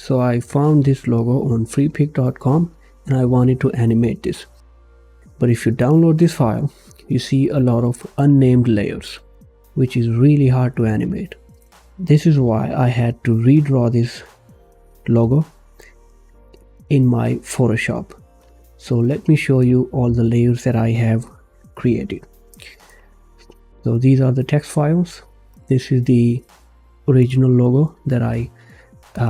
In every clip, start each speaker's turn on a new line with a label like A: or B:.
A: So I found this logo on freepik.com and I wanted to animate this. But if you download this file, you see a lot of unnamed layers, which is really hard to animate. This is why I had to redraw this logo in my Photoshop. So let me show you all the layers that I have created. So these are the text files. This is the original logo that I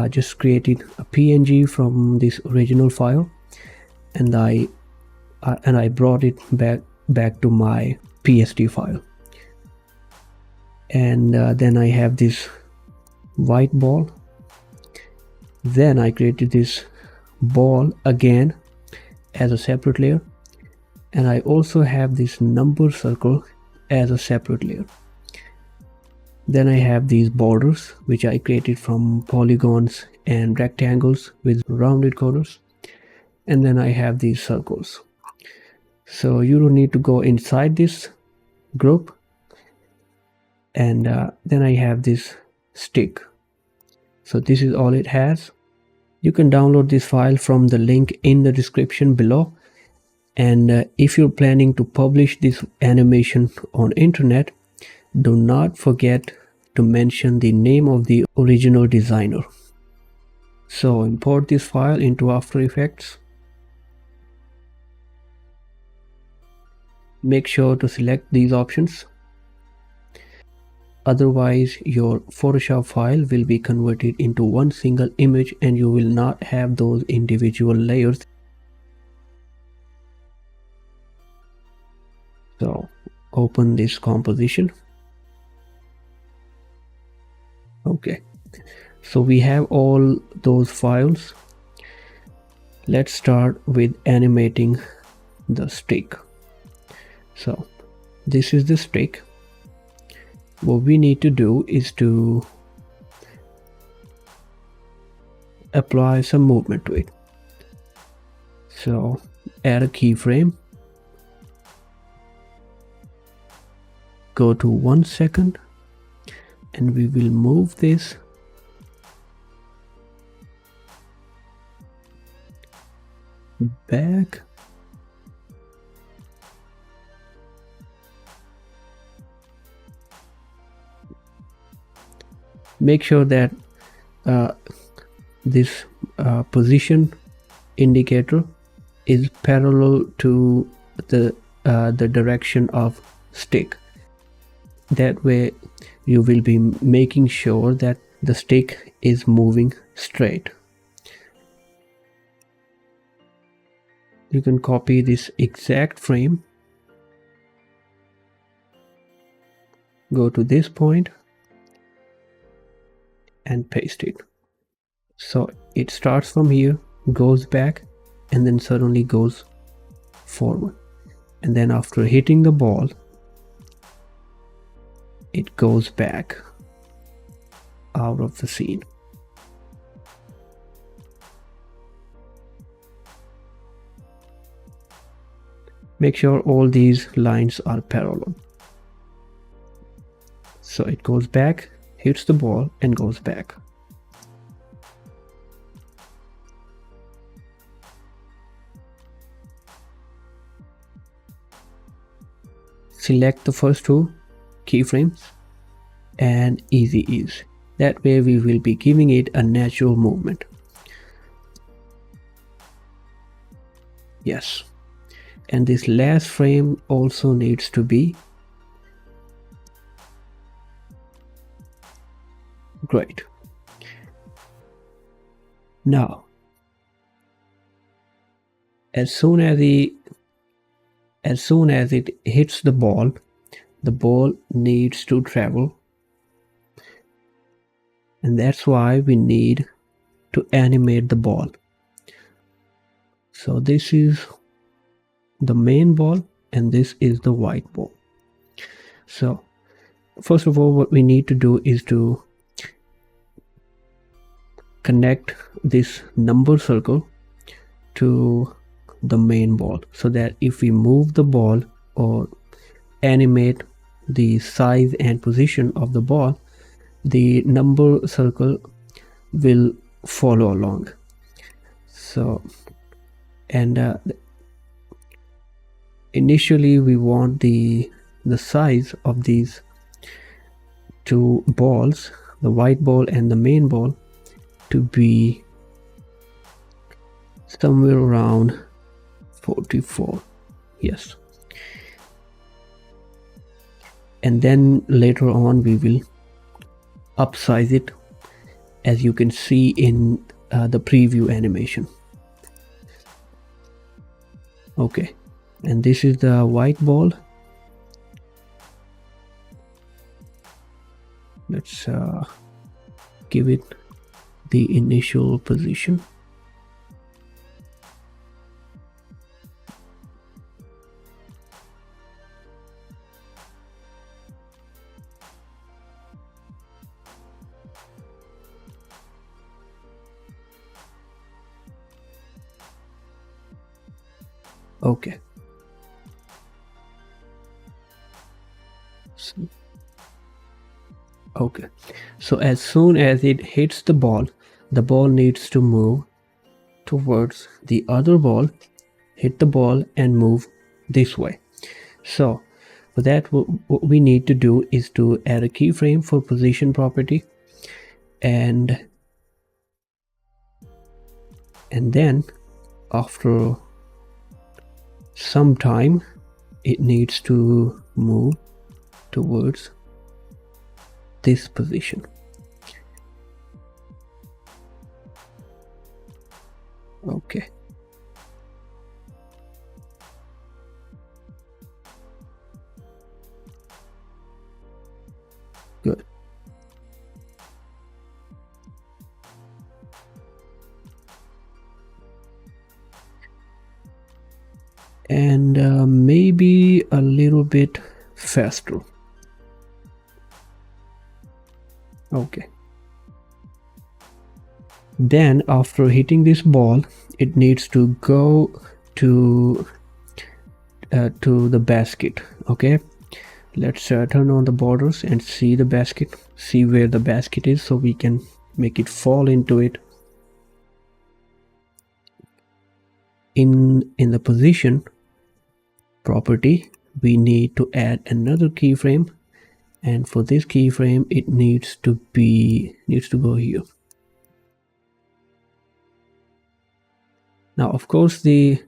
A: just created a PNG from this original file, and I brought it back to my PSD file. And then I have this white ball. Then I created this ball again as a separate layer, and I also have this number circle as a separate layer. Then I have these borders, which I created from polygons and rectangles with rounded corners. And then I have these circles. So you don't need to go inside this group. And then I have this stick. So this is all it has. You can download this file from the link in the description below. And if you're planning to publish this animation on internet, do not forget to mention the name of the original designer. So import this file into After Effects. Make sure to select these options. Otherwise, your Photoshop file will be converted into one single image and you will not have those individual layers. So open this composition. Okay, so we have all those files. Let's start with animating the stick. So this is the stick. What we need to do is to apply some movement to it. So add a keyframe. Go to 1 second. And we will move this back. Make sure that this position indicator is parallel to the direction of stick. That way you will be making sure that the stick is moving straight. You can copy this exact frame, go to this point and paste it. So it starts from here, goes back, and then suddenly goes forward. And then after hitting the ball, it goes back out of the scene. Make sure all these lines are parallel. So it goes back, hits the ball, and goes back. Select the first two keyframes and easy ease. That way we will be giving it a natural movement. Yes. And this last frame also needs to be great. Now, as soon as it hits the ball needs to travel, and that's why we need to animate the ball. So this is the main ball and this is the white ball. So first of all, what we need to do is to connect this number circle to the main ball, so that if we move the ball or animate the size and position of the ball, the number circle will follow along. So, and initially we want the size of these two balls, the white ball and the main ball, to be somewhere around 44. Yes. And then later on we will upsize it, as you can see in the preview animation. Okay, and this is the white ball. Let's give it the initial position. Okay. Okay, so as soon as it hits the ball needs to move towards the other ball, hit the ball and move this way. So for that, what we need to do is to add a keyframe for position property, and then after some time it needs to move towards this position. Okay. Good. And maybe a little bit faster. Okay. Then after hitting this ball, it needs to go to the basket. Okay, let's turn on the borders and see the basket, see where the basket is, so we can make it fall into it. In the position property, we need to add another keyframe, and for this keyframe it needs to go here. Now of course the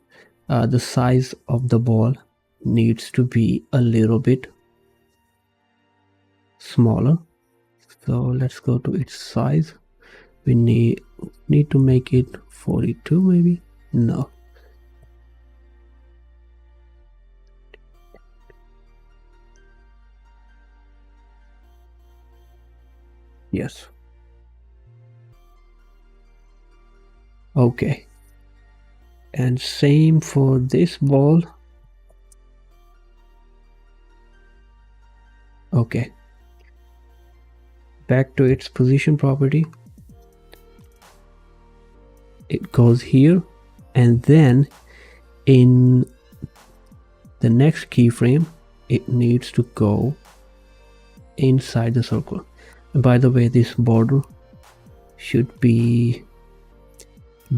A: size of the ball needs to be a little bit smaller, so let's go to its size. We need to make it 42 maybe. No, yes. Okay, and same for this ball. Okay, back to its position property, it goes here, and then in the next keyframe it needs to go inside the circle. And by the way, this border should be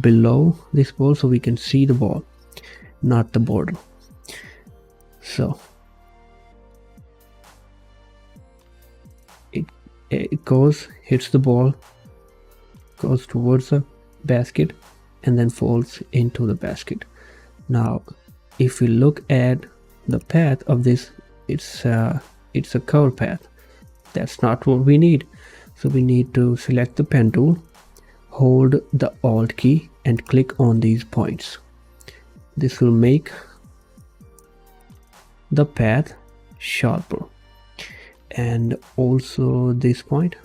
A: below this ball so we can see the ball, not the border. So it goes, hits the ball, goes towards the basket, and then falls into the basket. Now if we look at the path of this, it's a curve path. That's not what we need. So we need to select the pen tool, hold the Alt key and click on these points. This will make the path sharper, and also this point,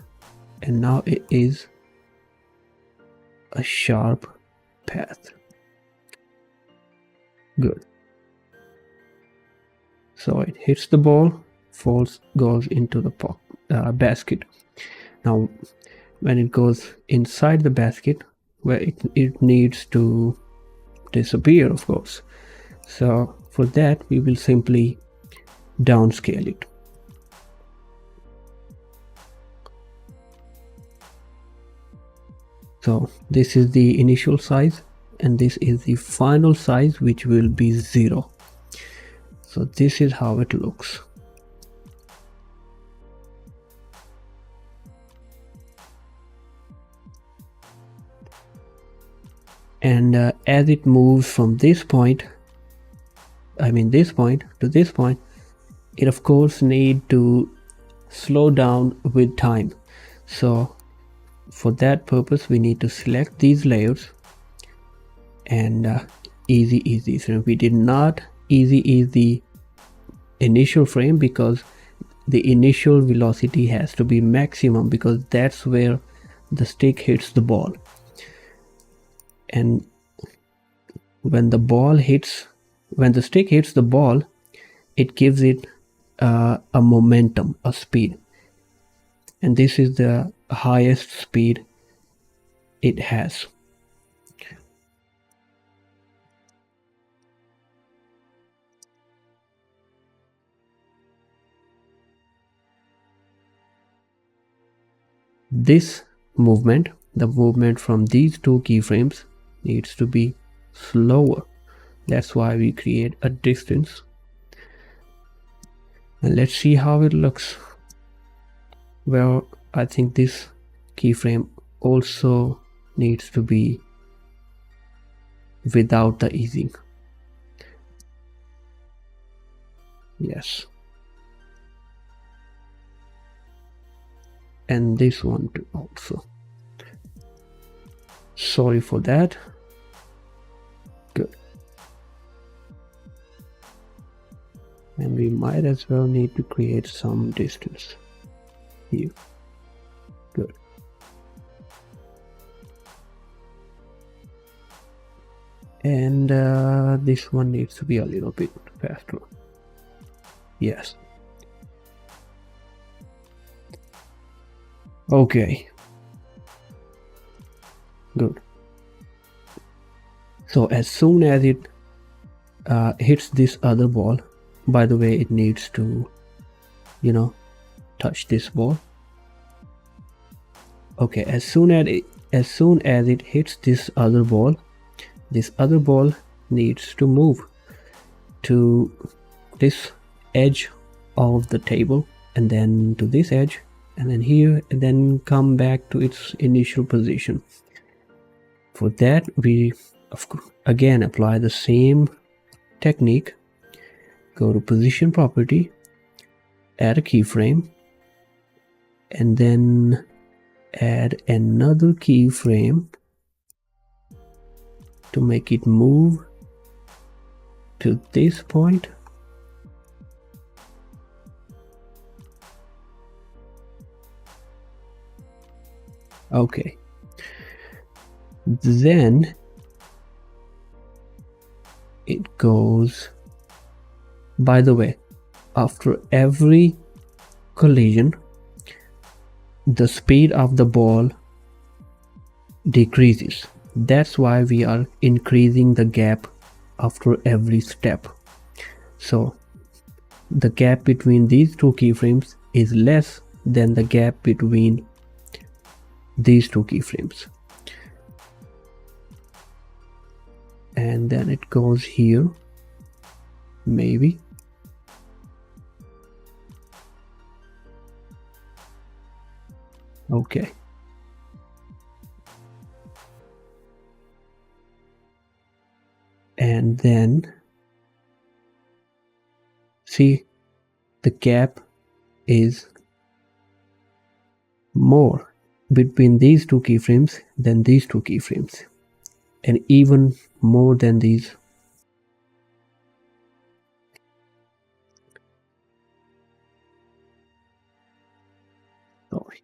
A: and now it is a sharp path. Good. So it hits the ball, falls, goes into the basket. Now when it goes inside the basket, where it needs to disappear, of course. So for that we will simply downscale it. So this is the initial size and this is the final size, which will be 0. So this is how it looks. And as it moves from this point, this point to this point, it of course need to slow down with time. So for that purpose we need to select these layers and easy. So we did not easy the initial frame, because the initial velocity has to be maximum, because that's where the stick hits the ball. And when the stick hits the ball, it gives it a momentum, a speed, and this is the highest speed it has. This movement, the movement from these two keyframes, needs to be slower. That's why we create a distance. And let's see how it looks. Well, I think this keyframe also needs to be without the easing. Yes. And this one too also. Sorry for that. Good. And we might as well need to create some distance here. Good. And this one needs to be a little bit faster. Yes. Okay. Good. So as soon as it hits this other ball, by the way, it needs to, touch this ball. Okay, as soon as it hits this other ball needs to move to this edge of the table, and then to this edge, and then here, and then come back to its initial position. For that, we again apply the same technique. Go to position property, add a keyframe, and then add another keyframe to make it move to this point. Okay. Then it goes, by the way, after every collision, the speed of the ball decreases. That's why we are increasing the gap after every step. So the gap between these two keyframes is less than the gap between these two keyframes. And then it goes here, maybe. Okay. And then see, the gap is more between these two keyframes than these two keyframes, and even more than these. Sorry.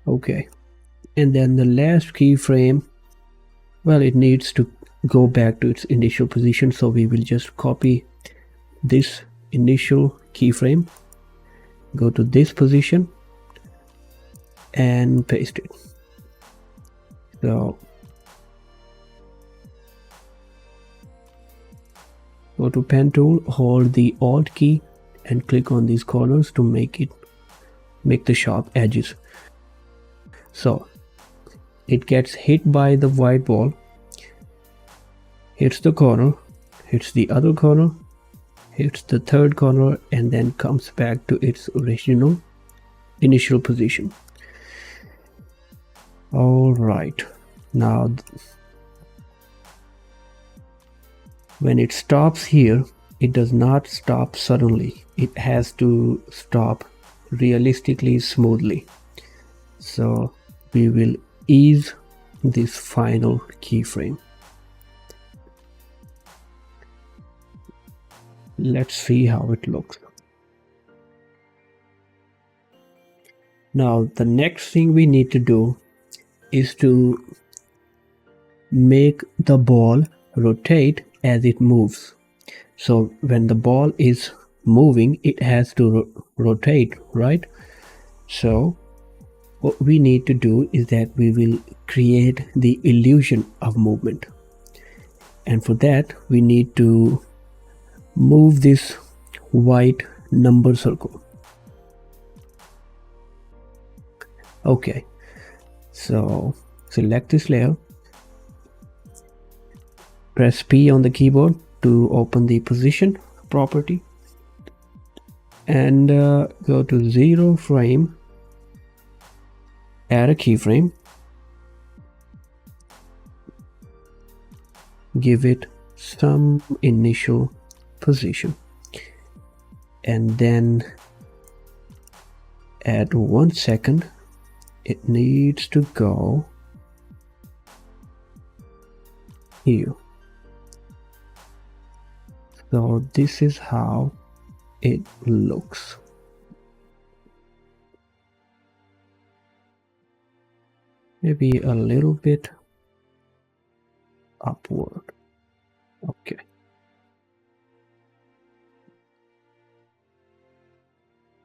A: Okay, and then the last keyframe, well, it needs to go back to its initial position, so we will just copy this initial keyframe, go to this position and paste it. So go to pen tool, hold the Alt key and click on these corners to make the sharp edges. So it gets hit by the white ball, hits the corner, hits the other corner, hits the third corner, and then comes back to its initial position. All right, now when it stops here, it does not stop suddenly. It has to stop realistically smoothly. So we will ease this final keyframe. Let's see how it looks. Now the next thing we need to do is to make the ball rotate as it moves. So when the ball is moving, it has to rotate, right? So what we need to do is that we will create the illusion of movement, and for that we need to move this white number circle. Okay, so select this layer, press P on the keyboard to open the position property, and go to 0 frame, add a keyframe, give it some initial position, and then add 1 second. It needs to go here. So this is how it looks. Maybe a little bit upward. Okay.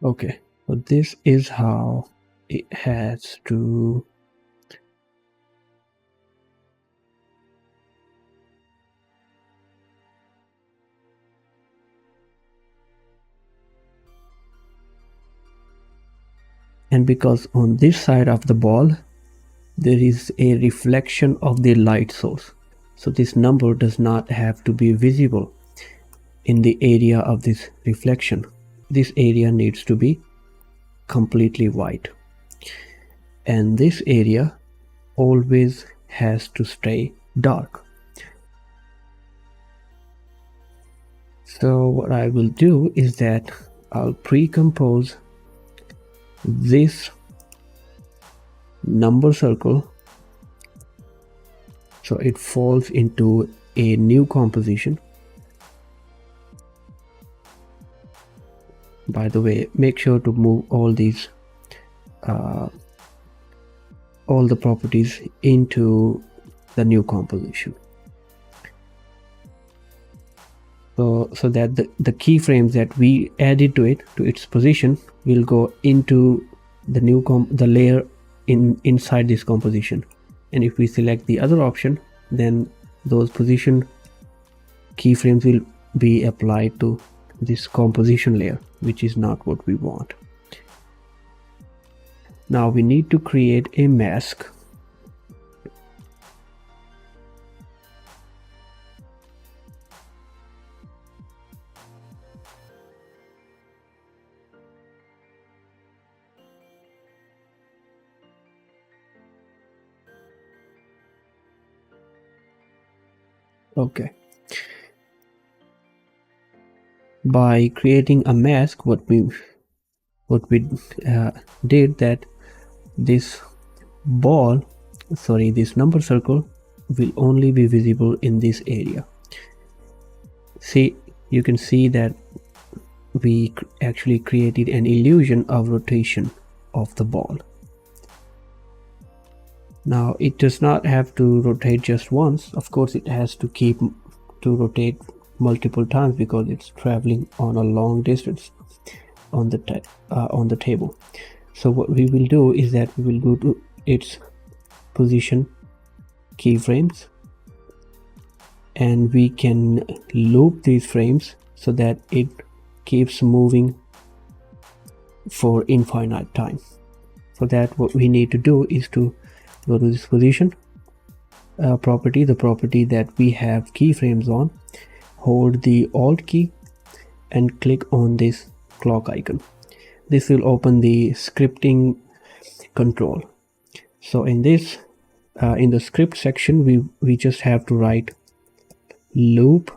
A: Okay, so this is how it has to and because on this side of the ball there is a reflection of the light source, so this number does not have to be visible in the area of this reflection. This area needs to be completely white, and this area always has to stay dark. So what I will do is that I'll pre-compose this number circle so it falls into a new composition. By the way, make sure to move all these all the properties into the new composition, so that the keyframes that we added to its position will go into the new the layer inside this composition. And if we select the other option, then those position keyframes will be applied to this composition layer, which is not what we want. Now we need to create a mask. Okay. By creating a mask, what we did that this number circle will only be visible in this area. See, you can see that we actually created an illusion of rotation of the ball. Now it does not have to rotate just once. Of course, it has to keep to rotate multiple times because it's traveling on a long distance on the table. So what we will do is that we will go to its position keyframes, and we can loop these frames so that it keeps moving for infinite time. For that, what we need to do is to go to this position property, the property that we have keyframes on, hold the Alt key and click on this clock icon. This will open the scripting control. So in this in the script section, we just have to write loop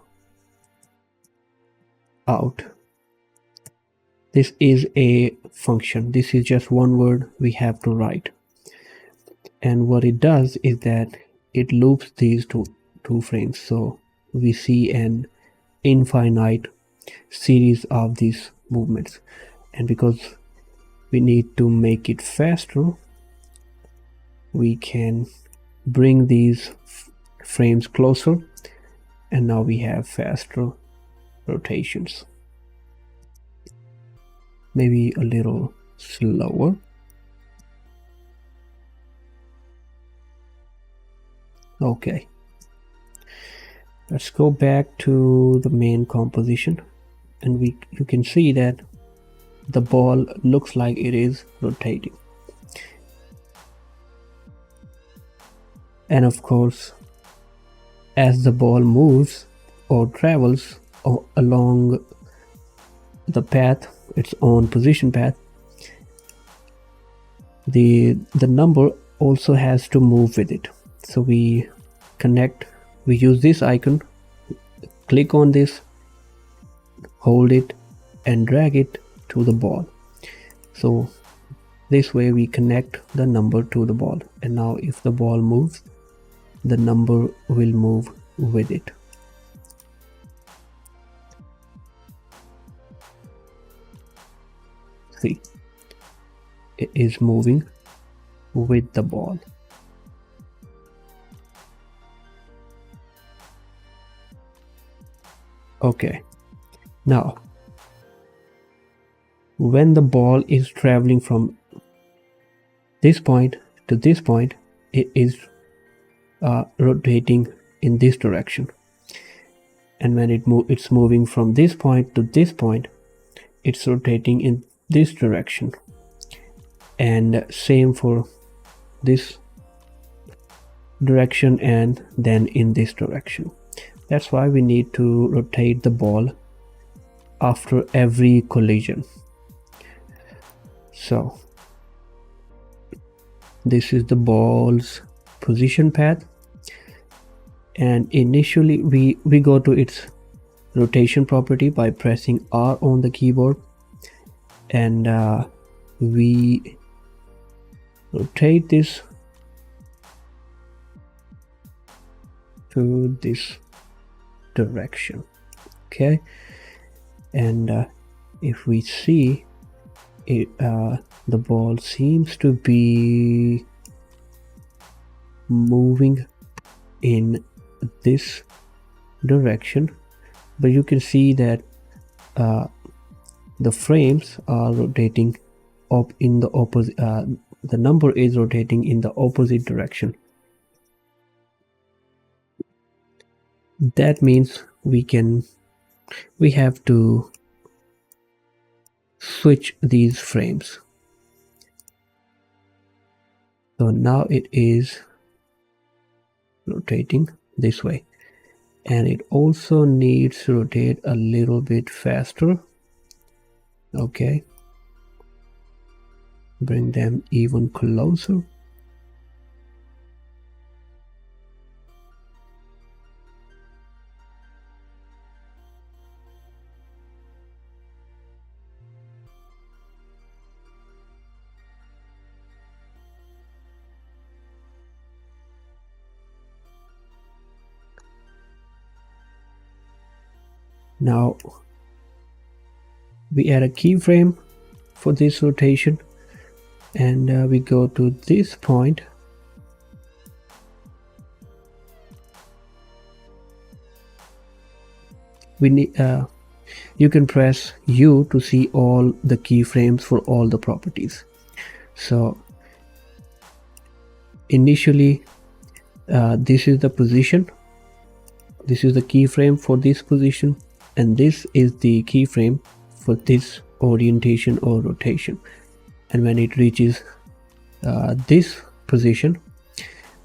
A: out. This is a function. This is just one word we have to write, and what it does is that it loops these two frames, so we see an infinite series of these movements. And because we need to make it faster, we can bring these frames closer, and now we have faster rotations. Maybe a little slower. Okay, let's go back to the main composition, and you can see that the ball looks like it is rotating. And of course, as the ball moves or travels along the path, its own position path, the number also has to move with it. So we use this icon, click on this, hold it and drag it to the ball. So this way we connect the number to the ball, and now if the ball moves, the number will move with it. See, it is moving with the ball. Okay, now when the ball is traveling from this point to this point, it is rotating in this direction, and when it's moving from this point to this point, it's rotating in this direction, and same for this direction and then in this direction. That's why we need to rotate the ball after every collision. So this is the ball's position path, and initially we go to its rotation property by pressing R on the keyboard, and we rotate this to this direction. Okay, and if we see it, the ball seems to be moving in this direction, but you can see that the frames are rotating up in the opposite, the number is rotating in the opposite direction. That means we have to switch these frames. So now it is rotating this way, and it also needs to rotate a little bit faster. Okay, bring them even closer. Now we add a keyframe for this rotation, and we go to this point, we need you can press U to see all the keyframes for all the properties. So initially this is the position, this is the keyframe for this position, and this is the keyframe for this orientation or rotation. And when it reaches this position,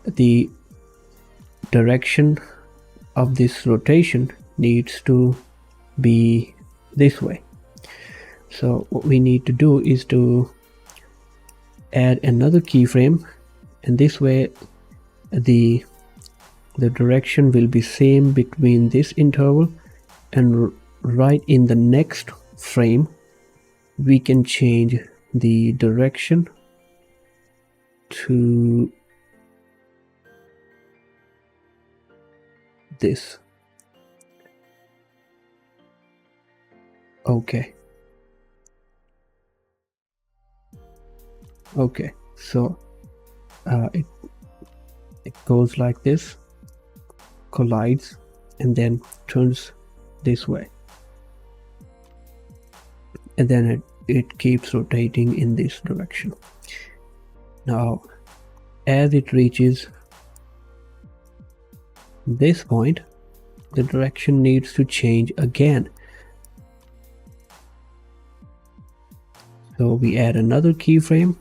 A: the direction of this rotation needs to be this way. So what we need to do is to add another keyframe, and this way the direction will be same between this interval, and right in the next frame we can change the direction to this. Okay, so it goes like this, collides, and then turns this way, and then it keeps rotating in this direction. Now as it reaches this point, the direction needs to change again. So we add another keyframe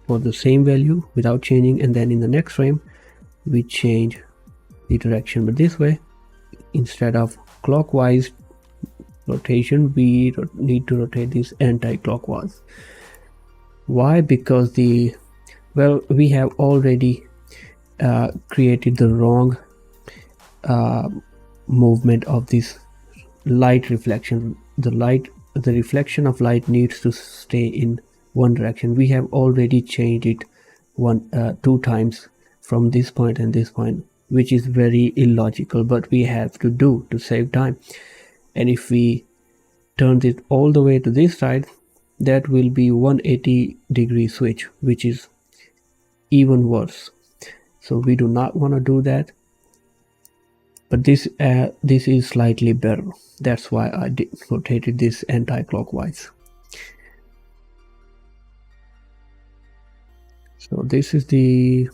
A: for the same value without changing, and then in the next frame we change the direction, but this way, instead of clockwise rotation, we need to rotate this anti-clockwise. Why? Because we have already created the wrong movement of this light reflection. The reflection of light needs to stay in one direction. We have already changed it two times from this point and this point, which is very illogical, but we have to do to save time. And if we turn it all the way to this side, that will be 180-degree switch, which is even worse. So we do not want to do that, but this is slightly better. That's why I rotated this anti-clockwise. So this is the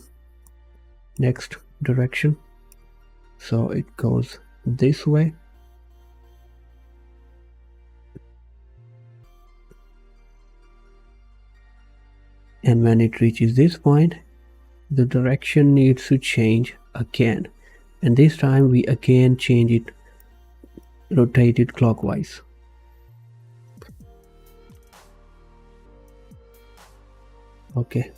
A: next direction, so it goes this way, and when it reaches this point, the direction needs to change again, and this time we again change it, rotate it clockwise. Okay,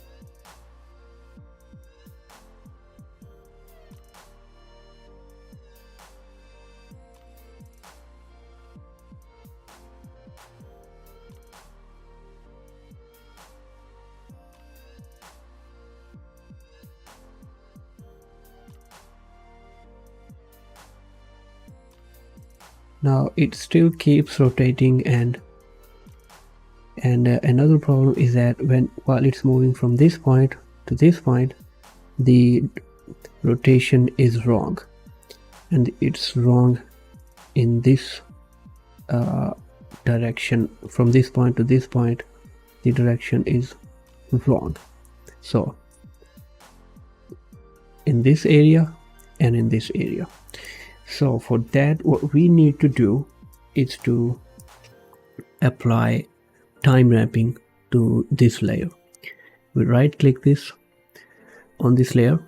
A: now it still keeps rotating, and another problem is that while it's moving from this point to this point, the rotation is wrong, and it's wrong in this direction. From this point to this point, the direction is wrong. So in this area and in this area. So for that, what we need to do is to apply time ramping to this layer. We right click this on this layer,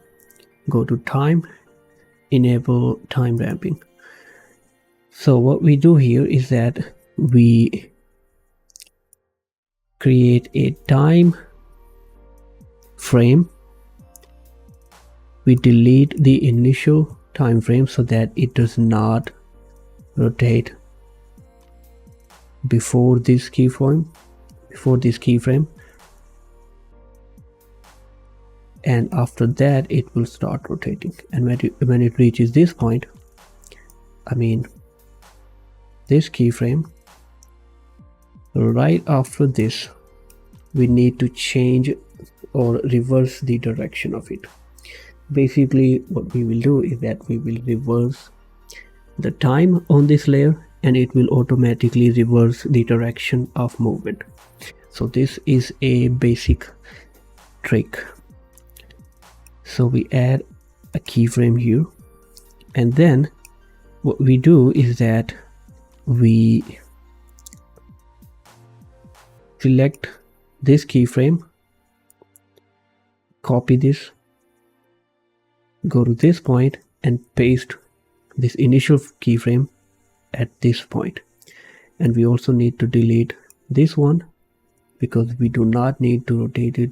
A: go to time, enable time ramping. So what we do here is that we create a time frame. We delete the initial time frame so that it does not rotate before this keyframe, and after that it will start rotating. And when it reaches this point, I mean this keyframe, right after this we need to change or reverse the direction of it. Basically what we will do is that we will reverse the time on this layer, and it will automatically reverse the direction of movement. So this is a basic trick. So we add a keyframe here, and then what we do is that we select this keyframe, copy this, go to this point and paste this initial keyframe at this point. And we also need to delete this one because we do not need to rotate it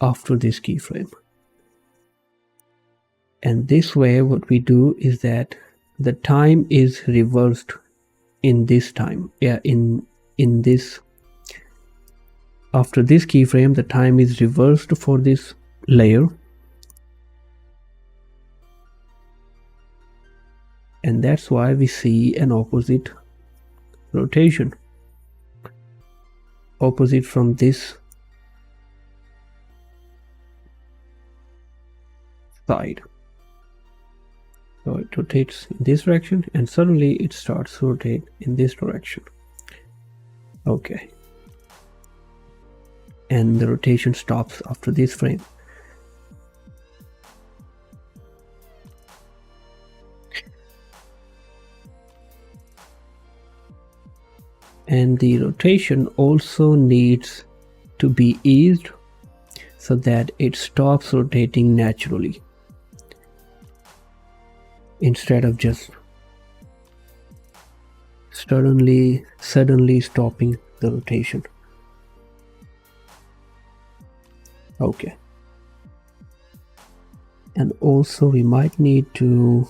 A: after this keyframe. And this way what we do is that the time is reversed in this time. In this, after this keyframe, the time is reversed for this layer. And that's why we see an opposite rotation. Opposite from this side. So it rotates in this direction and suddenly it starts to rotate in this direction. Okay. And the rotation stops after this frame. And the rotation also needs to be eased so that it stops rotating naturally, instead of just suddenly stopping the rotation. Okay. And also we might need to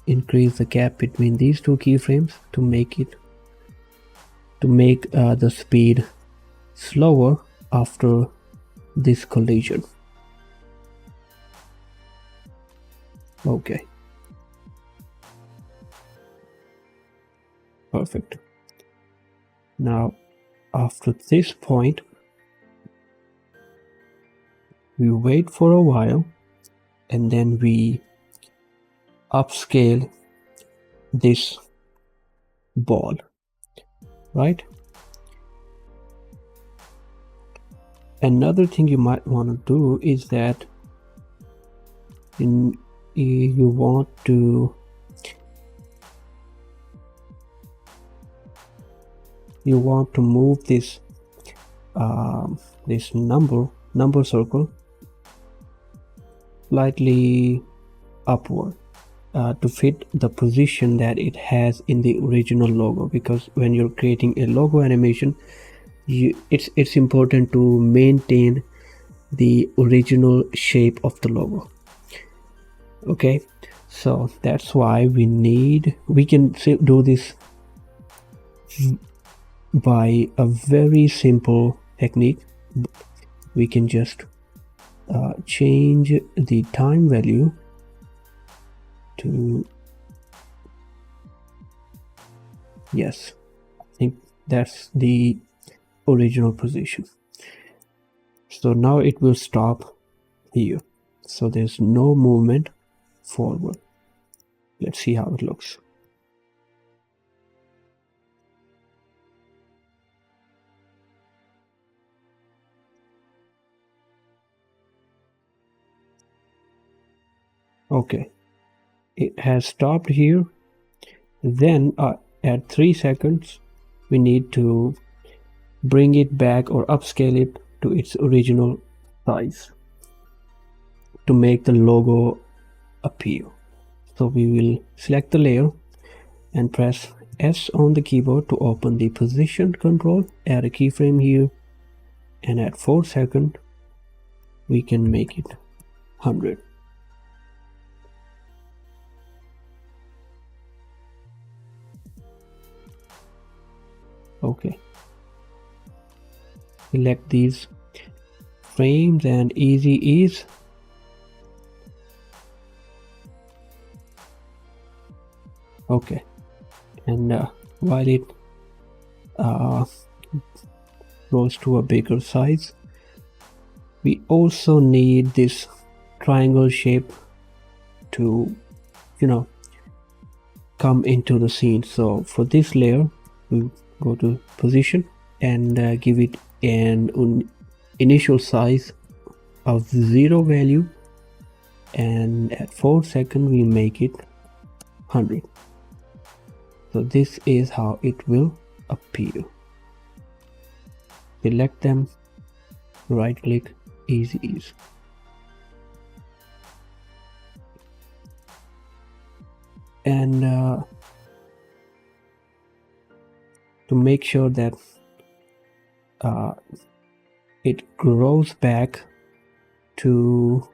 A: increase the gap between these two keyframes to make the speed slower after this collision. Okay. Perfect. Now after this point we wait for a while and then we upscale this ball, right? Another thing you might want to do is that you want to move this this number circle slightly upward to fit the position that it has in the original logo, because when you're creating a logo animation, it's important to maintain the original shape of the logo. Okay, so that's why we can do this by a very simple technique. We can just change the time value to, yes, I think that's the original position. So now it will stop here, so there's no movement forward. Let's see how it looks. Okay, it has stopped here. Then at 3 seconds we need to bring it back or upscale it to its original size to make the logo appear. So we will select the layer and press S on the keyboard to open the position control, add a keyframe here, and at 4 seconds we can make it 100. Okay, select these frames and easy ease. Okay, and while it grows to a bigger size, we also need this triangle shape to, you know, come into the scene. So for this layer, we go to position and give it an initial size of 0 value, and at 4 seconds we make it 100. So this is how it will appear. Select them, right click, easy ease. And to make sure that it grows back to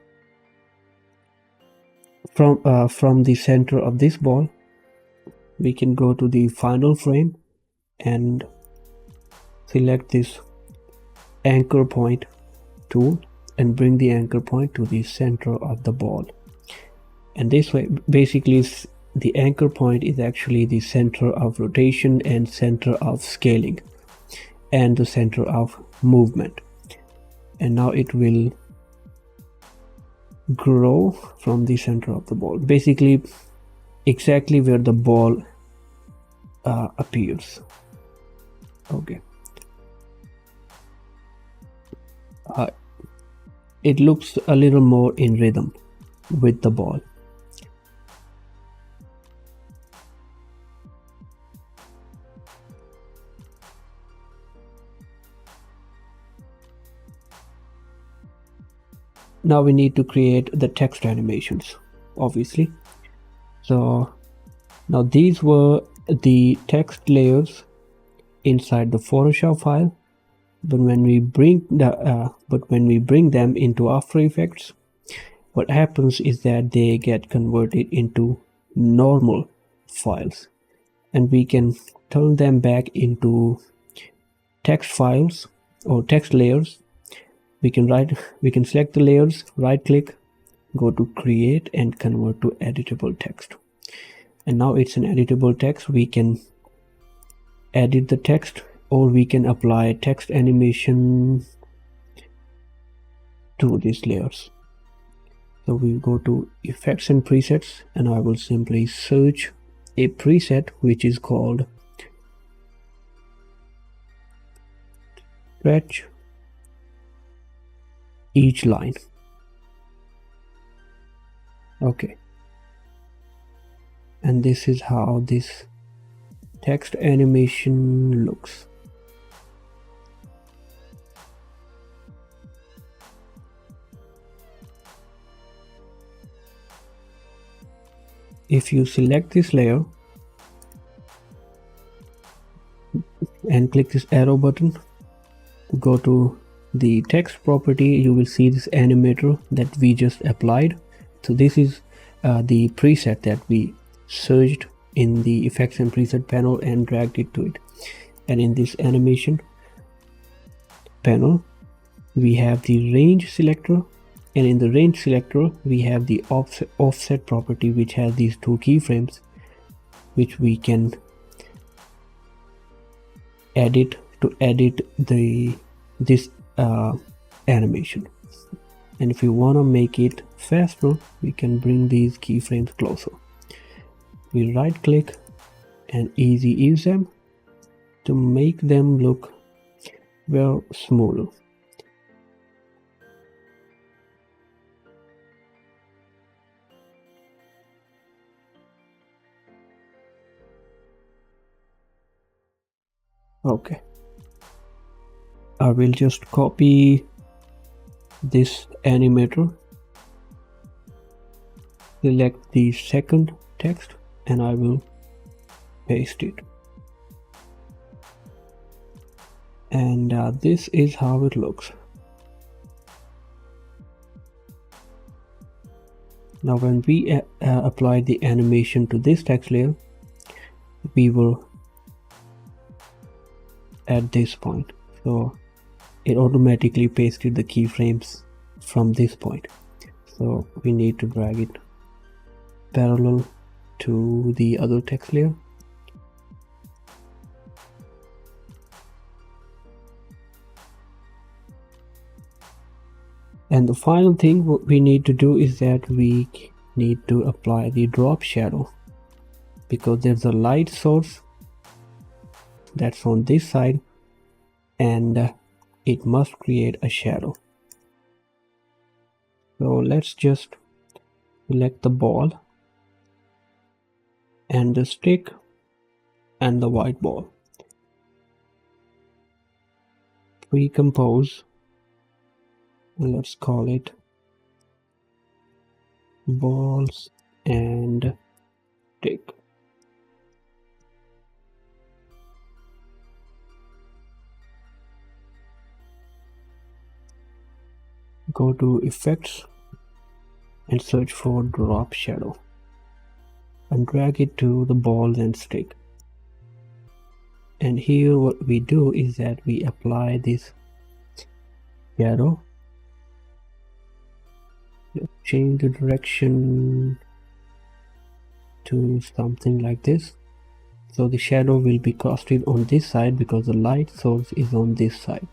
A: from the center of this ball, we can go to the final frame and select this anchor point tool and bring the anchor point to the center of the ball. And this way, basically, the anchor point is actually the center of rotation and center of scaling and the center of movement. And now it will grow from the center of the ball, basically exactly where the ball appears. Okay. It looks a little more in rhythm with the ball. Now we need to create the text animations, obviously. So now these were the text layers inside the Photoshop file, but when we bring them into After Effects, what happens is that they get converted into normal files, and we can turn them back into text files or text layers. We can select the layers, right click, go to create and convert to editable text. And now it's an editable text. We can edit the text, or we can apply text animation to these layers. So we go to effects and presets, and I will simply search a preset which is called stretch each line. Okay, and this is how this text animation looks. If you select this layer and click this arrow button, go to the text property, you will see this animator that we just applied. So this is the preset that we searched in the effects and preset panel and dragged it to it. And in this animation panel, we have the range selector, and in the range selector we have the offset property, which has these two keyframes which we can edit to edit this animation. And if you want to make it faster, we can bring these keyframes closer. We right click and easy ease them to make them look well smoother. Okay, I will just copy this animator, select the second text, and I will paste it. And this is how it looks. Now when we apply the animation to this text layer, we will at this point, so it automatically pasted the keyframes from this point. So we need to drag it parallel to the other text layer. And the final thing what we need to do is that we need to apply the drop shadow, because there's a light source that's on this side and it must create a shadow. So let's just select the ball and the stick and the white ball. Recompose, let's call it balls and stick. Go to effects and search for drop shadow and drag it to the balls and stick. And here what we do is that we apply this shadow. Change the direction to something like this. So the shadow will be casted on this side because the light source is on this side.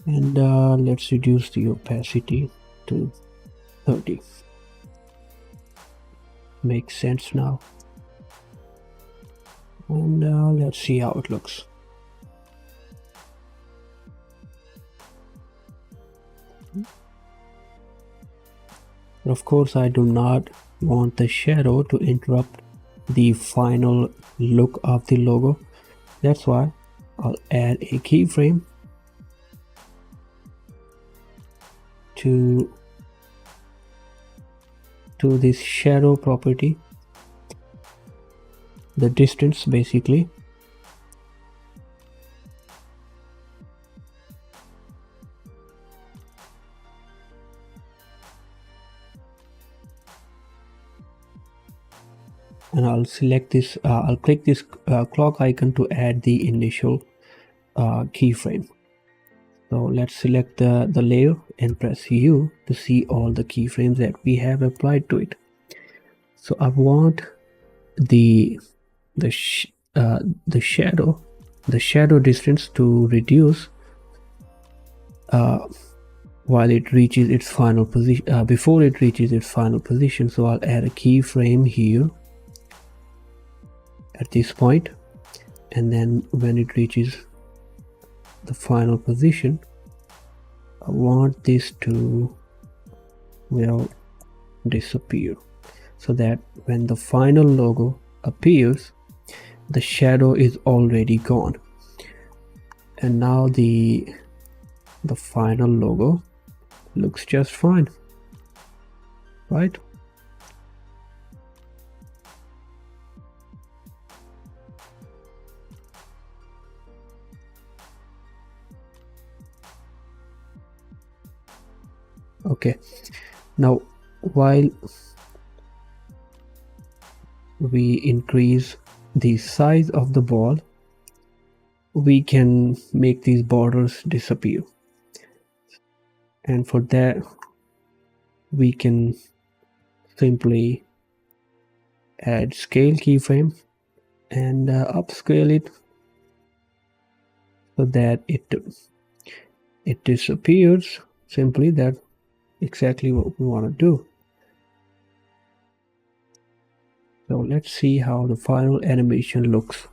A: And let's reduce the opacity to 30. Makes sense now. And let's see how it looks. But of course, I do not want the shadow to interrupt the final look of the logo. That's why I'll add a keyframe to this shadow property, the distance basically. And I'll select this, I'll click this clock icon to add the initial keyframe. So let's select the layer and press U to see all the keyframes that we have applied to it. So I want the shadow distance to reduce while it reaches its final position, before it reaches its final position. So I'll add a keyframe here at this point, and then when it reaches the final position, I want this to disappear, so that when the final logo appears, the shadow is already gone. And now the final logo looks just fine, right? Okay, now while we increase the size of the ball, we can make these borders disappear, and for that we can simply add scale keyframe and upscale it so that it disappears. Simply, that's exactly what we want to do. So let's see how the final animation looks.